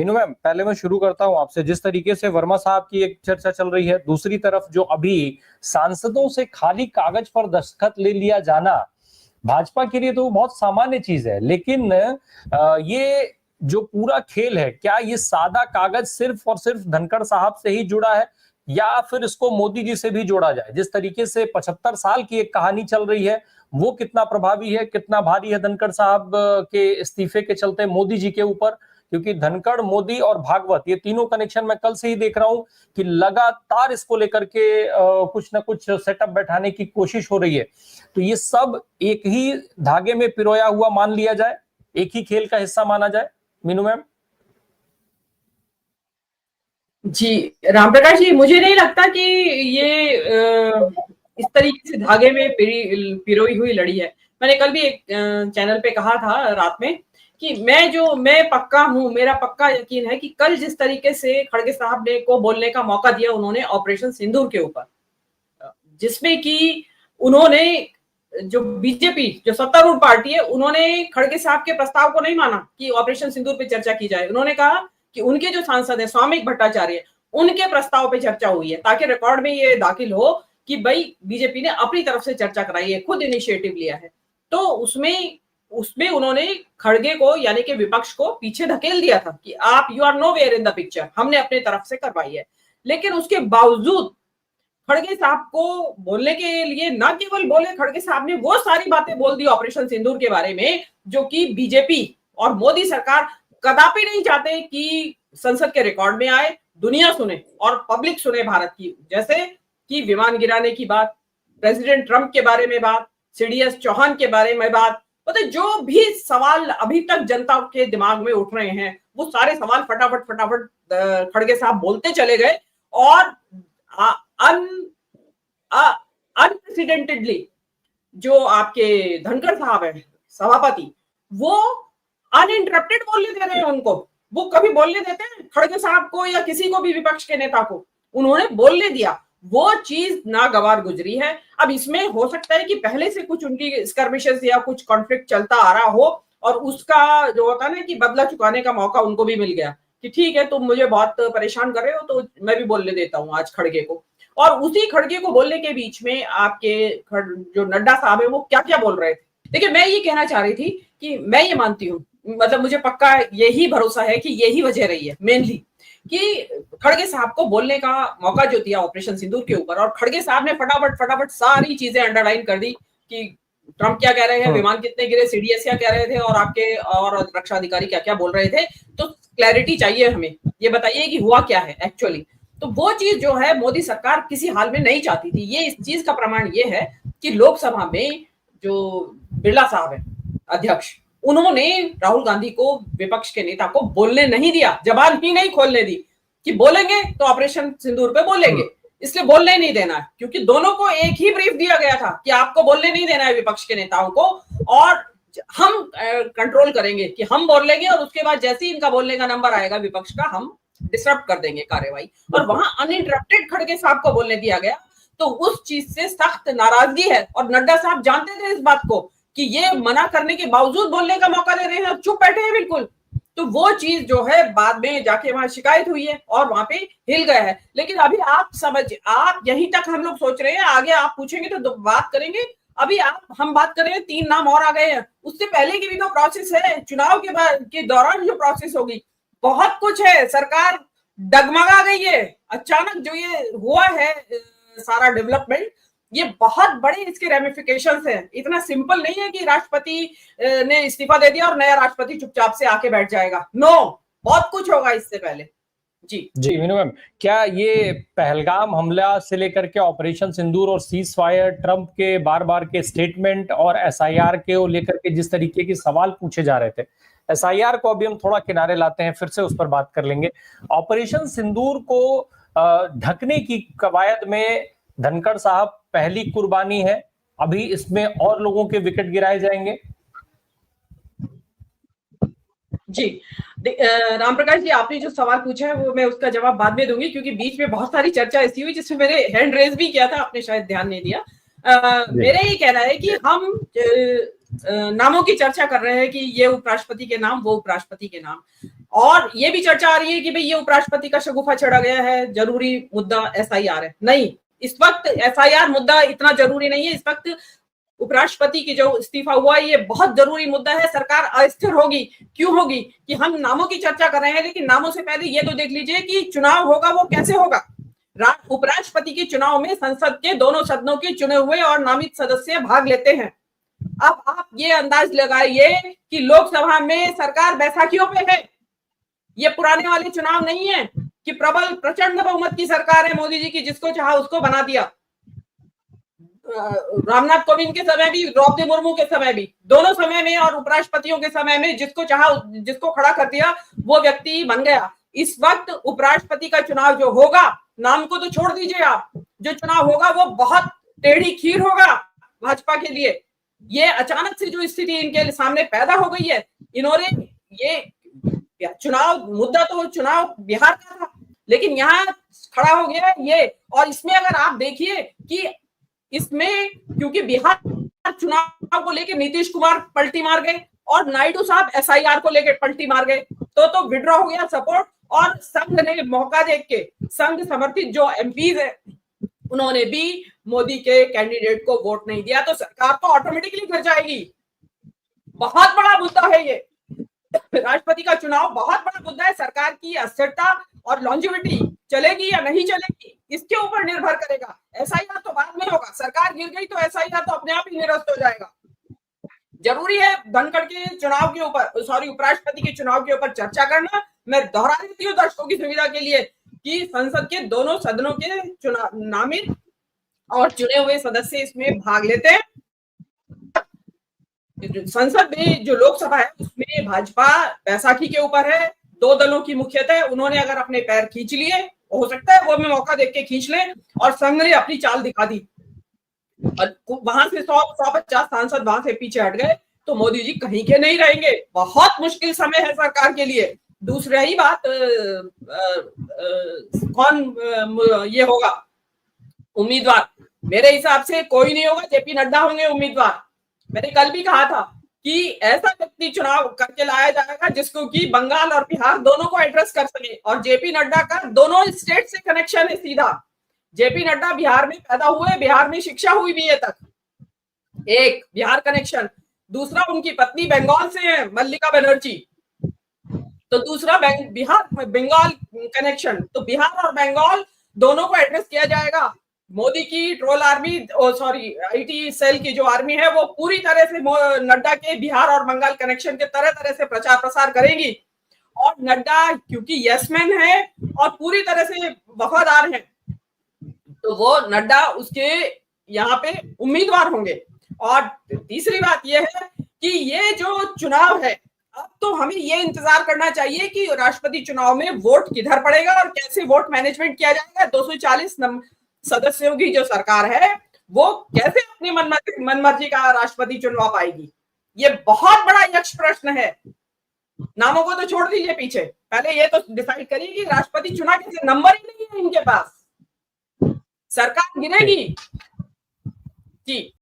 Meenu ma'am, पहले मैं शुरू करता हूं आपसे। जिस तरीके से वर्मा साहब की एक चर्चा चल रही है, दूसरी तरफ जो अभी सांसदों से खाली कागज पर दस्तखत ले लिया जाना भाजपा के लिए तो बहुत सामान्य चीज है, लेकिन ये जो पूरा खेल है, क्या ये सादा कागज सिर्फ और सिर्फ धनखड़ साहब से ही जुड़ा है या फिर इसको मोदी जी से भी जोड़ा जाए? जिस तरीके से 75 साल की एक कहानी चल रही है, वो कितना प्रभावी है, कितना भारी है धनखड़ साहब के इस्तीफे के चलते मोदी जी के ऊपर? क्योंकि धनखड़, मोदी और भागवत, ये तीनों कनेक्शन मैं कल से ही देख रहा हूं कि लगातार इसको लेकर के कुछ ना कुछ सेटअप बैठाने की कोशिश हो रही है। तो ये सब एक ही धागे में पिरोया हुआ मान लिया जाए, एक ही खेल का हिस्सा माना जाए, मीनू मैम? जी रामप्रकाश जी, मुझे नहीं लगता कि ये इस तरीके से धागे में पिरोई हुई लड़ी है। मैंने कल भी एक चैनल पे कहा था रात में कि मैं पक्का हूं, मेरा पक्का यकीन है कि कल जिस तरीके से खड़गे साहब ने को बोलने का मौका दिया उन्होंने ऑपरेशन सिंदूर के ऊपर, जिसमें कि उन्होंने जो बीजेपी जो सत्तारूढ़ पार्टी है, उन्होंने खड़गे साहब के प्रस्ताव को नहीं माना कि ऑपरेशन सिंदूर पे चर्चा की जाए। उन्होंने कहा कि उनके जो सांसद है स्वामिक भट्टाचार्य, उनके प्रस्ताव पे चर्चा हुई है, ताकि रिकॉर्ड में ये दाखिल हो कि भाई बीजेपी ने अपनी तरफ से चर्चा कराई है, खुद इनिशिएटिव लिया है। तो उसमें उन्होंने खड़गे को यानी कि विपक्ष को पीछे धकेल दिया था कि आप you are nowhere in the picture, हमने अपने तरफ से करवाई है। लेकिन उसके बावजूद खड़गे साहब को बोलने के लिए न केवल बोले, खड़गे साहब ने वो सारी बातें बोल दी ऑपरेशन सिंदूर के बारे में जो कि बीजेपी और मोदी सरकार कदापि नहीं चाहते कि संसद के रिकॉर्ड में आए, दुनिया सुने और पब्लिक सुने भारत की। जैसे कि विमान गिराने की बात, प्रेसिडेंट ट्रंप के बारे में बात, सीडीएस चौहान के बारे में बात, मतलब जो भी सवाल अभी तक जनता के दिमाग में उठ रहे हैं वो सारे सवाल फटाफट खड़गे साहब बोलते चले गए। और अनप्रेसिडेंटेडली जो आपके धनखड़ साहब है सभापति, वो अनइंटरप्टेड बोलने दे रहे हैं उनको। वो कभी बोलने देते हैं खड़गे साहब को या किसी को भी विपक्ष के नेता को? उन्होंने बोलने दिया, वो चीज नागवार गुजरी है। अब इसमें हो सकता है कि पहले से कुछ उनकी स्कर्मिशेस या कुछ कॉन्फ्लिक्ट चलता आ रहा हो और उसका जो होता है ना कि बदला चुकाने का मौका उनको भी मिल गया कि ठीक है तुम मुझे बहुत परेशान कर रहे हो तो मैं भी बोलने देता हूं आज खड़गे को। और उसी खड़गे को बोलने के बीच में आपके जो नड्डा साहब है वो क्या क्या बोल रहे थे। देखिए, मैं ये कहना चाह रही थी कि मैं ये मानती हूँ, मतलब मुझे पक्का यही भरोसा है कि यही वजह रही है मेनली कि खड़गे साहब को बोलने का मौका जो दिया ऑपरेशन सिंदूर के ऊपर, और खड़गे साहब ने फटाफट सारी चीजें अंडरलाइन कर दी कि ट्रंप क्या कह रहे हैं, विमान कितने गिरे, सीडीएस क्या कह रहे थे और आपके और रक्षा अधिकारी क्या क्या बोल रहे थे। तो क्लैरिटी चाहिए हमें, ये बताइए कि हुआ क्या है एक्चुअली। तो वो चीज जो है मोदी सरकार किसी हाल में नहीं चाहती थी। ये इस चीज का प्रमाण ये है कि लोकसभा में जो बिरला साहब है अध्यक्ष, उन्होंने राहुल गांधी को, विपक्ष के नेता को बोलने नहीं दिया, जबान ही नहीं खोलने दी कि बोलेंगे तो ऑपरेशन सिंदूर पे बोलेंगे, इसलिए बोलने नहीं देना है। क्योंकि दोनों को एक ही ब्रीफ दिया गया था कि आपको बोलने नहीं देना है विपक्ष के नेताओं को, और हम कंट्रोल करेंगे कि हम बोल लेंगे और उसके बाद जैसे ही इनका बोलने का नंबर आएगा विपक्ष का, हम डिस्टर्ब कर देंगे कार्यवाही। और वहां अनइंटरप्टेड खड़गे साहब को बोलने दिया गया, तो उस चीज से सख्त नाराजगी है। और नड्डा साहब जानते थे इस बात को कि ये मना करने के बावजूद बोलने का मौका दे रहे हैं और चुप बैठे हैं बिल्कुल। तो वो चीज जो है बाद में जाके वहां शिकायत हुई है और वहां पे हिल गया है। लेकिन अभी आप यहीं तक हम लोग सोच रहे हैं, आगे आप पूछेंगे तो बात करेंगे। अभी हम बात कर रहे हैं, 3 नाम और आ गए हैं, उससे पहले की भी तो प्रोसेस है, चुनाव के दौरान जो प्रोसेस होगी, बहुत कुछ है। सरकार डगमगा गई है, अचानक जो ये हुआ है सारा डेवलपमेंट, ये बहुत बड़े इसके रेमिफिकेशंस हैं। इतना सिंपल नहीं है कि राष्ट्रपति ने इस्तीफा दे दिया और नया राष्ट्रपति चुपचाप से आके बैठ जाएगा। नो, बहुत कुछ होगा इससे पहले। जी मीनू मैम, क्या ये पहलगाम हमला से लेकर के ऑपरेशन सिंदूर और सीज फायर, ट्रंप के बार बार के स्टेटमेंट और एसआईआर के लेकर के जिस तरीके के सवाल पूछे जा रहे थे, एसआईआर को अभी हम थोड़ा किनारे लाते हैं, फिर से उस पर बात कर लेंगे। ऑपरेशन सिंदूर को ढकने की कवायद में धनखड़ साहब पहली कुर्बानी है, अभी इसमें और लोगों के विकेट गिराए जाएंगे। जी रामप्रकाश जी, आपने जो सवाल पूछा है वो मैं उसका जवाब बाद में दूंगी, क्योंकि बीच में बहुत सारी चर्चा ऐसी हुई जिसमें मैंने हैंड रेज भी किया था, आपने शायद ध्यान नहीं दिया। मेरा ये कहना है कि हम नामों की चर्चा कर रहे हैं कि ये उपराष्ट्रपति के नाम, वो उपराष्ट्रपति के नाम, और ये भी चर्चा आ रही है कि भाई ये उपराष्ट्रपति का शगुफा चढ़ा गया है, जरूरी मुद्दा एसआईआर है। नहीं, इस वक्त एसआईआर मुद्दा इतना जरूरी नहीं है। इस वक्त उपराष्ट्रपति की जो इस्तीफा हुआ है ये बहुत जरूरी मुद्दा है। सरकार अस्थिर होगी, क्यों होगी कि हम नामों की चर्चा कर रहे हैं, लेकिन नामों से पहले ये तो देख लीजिए कि चुनाव होगा वो कैसे होगा। उपराष्ट्रपति के चुनाव में संसद के दोनों सदनों के चुने हुए और नामित सदस्य भाग लेते हैं। अब आप ये अंदाज लगाइए कि लोकसभा में सरकार बैसाखियों पे है। ये पुराने वाले चुनाव नहीं है कि प्रबल प्रचंड बहुमत की सरकार है मोदी जी की, जिसको चाहा उसको बना दिया। रामनाथ कोविंद के समय भी, द्रौपदी मुर्मू के समय भी, दोनों समय में और उपराष्ट्रपतियों के समय में जिसको चाहा जिसको खड़ा कर दिया वो व्यक्ति बन गया। इस वक्त उपराष्ट्रपति का चुनाव जो होगा, नाम को तो छोड़ दीजिए आप, जो चुनाव होगा वो बहुत टेढ़ी खीर होगा भाजपा के लिए। ये अचानक से जो स्थिति इनके सामने पैदा हो गई है, इन्होंने ये चुनाव मुद्दा तो चुनाव बिहार का था, लेकिन यहाँ खड़ा हो गया ये। और इसमें अगर आप देखिए कि इसमें क्योंकि बिहार चुनाव को लेकर नीतीश कुमार पलटी मार गए और नायडू साहब एसआईआर को लेकर पलटी मार गए, तो विड्रॉ हो गया सपोर्ट। और संघ ने मौका देख के, संघ समर्थित जो एमपीज है उन्होंने भी मोदी के कैंडिडेट को वोट नहीं दिया, तो सरकार तो ऑटोमेटिकली गिर जाएगी। बहुत बड़ा मुद्दा है ये, राष्ट्रपति का चुनाव बहुत बड़ा मुद्दा है। सरकार की अस्थिरता और लॉन्जिविटी चलेगी या नहीं चलेगी, इसके ऊपर निर्भर करेगा। एसआईआर तो बाद में होगा, सरकार गिर गई तो एसआईआर तो अपने आप ही निरस्त हो जाएगा। जरूरी है धनखड़ के चुनाव के ऊपर, उपराष्ट्रपति के चुनाव के ऊपर चर्चा करना। मैं दोहरा देती हूँ दर्शकों की सुविधा के लिए कि संसद के दोनों सदनों के चुनाव नामित और चुने हुए सदस्य इसमें भाग लेते हैं। संसद में जो लोकसभा है उसमें भाजपा बैसाखी के ऊपर है, दो दलों की मुख्यतः है। उन्होंने अगर अपने पैर खींच लिए, हो सकता है वो भी मौका देख के खींच ले, और संघ ने अपनी चाल दिखा दी और वहां से 150 सांसद वहां से पीछे हट गए, तो मोदी जी कहीं के नहीं रहेंगे। बहुत मुश्किल समय है सरकार के लिए। दूसरी ही बात, कौन ये होगा उम्मीदवार, मेरे हिसाब से कोई नहीं होगा, जेपी नड्डा होंगे उम्मीदवार। मैंने कल भी कहा था कि ऐसा व्यक्ति चुनाव करके लाया जाएगा जिसको कि बंगाल और बिहार दोनों को एड्रेस कर सके, और जेपी नड्डा का दोनों स्टेट से कनेक्शन है सीधा। जेपी नड्डा बिहार में पैदा हुए, बिहार में शिक्षा हुई भी है तक, एक बिहार कनेक्शन। दूसरा, उनकी पत्नी बंगाल से है, मल्लिका बनर्जी, तो दूसरा बिहार बंगाल कनेक्शन। तो बिहार और बंगाल दोनों को एड्रेस किया जाएगा। मोदी की ट्रोल आर्मी, आईटी सेल की जो आर्मी है वो पूरी तरह से नड्डा के बिहार और बंगाल कनेक्शन के तरह तरह से प्रचार प्रसार करेगी। और नड्डा क्योंकि यसमैन है और पूरी तरह से वफादार हैं, तो वो नड्डा उसके यहाँ पे उम्मीदवार होंगे। और तीसरी बात यह है कि ये जो चुनाव है, अब तो हमें ये इंतजार करना चाहिए कि राष्ट्रपति चुनाव में वोट किधर पड़ेगा और कैसे वोट मैनेजमेंट किया जाएगा। 240 सदस्यों की जो सरकार है वो कैसे अपनी मनमर्जी का राष्ट्रपति चुनवा पाएगी, ये बहुत बड़ा यक्ष प्रश्न है। नामों को तो छोड़ दीजिए पीछे, पहले ये तो डिसाइड करिए कि राष्ट्रपति चुना कैसे। नंबर ही नहीं है इनके पास, सरकार गिरेगी जी।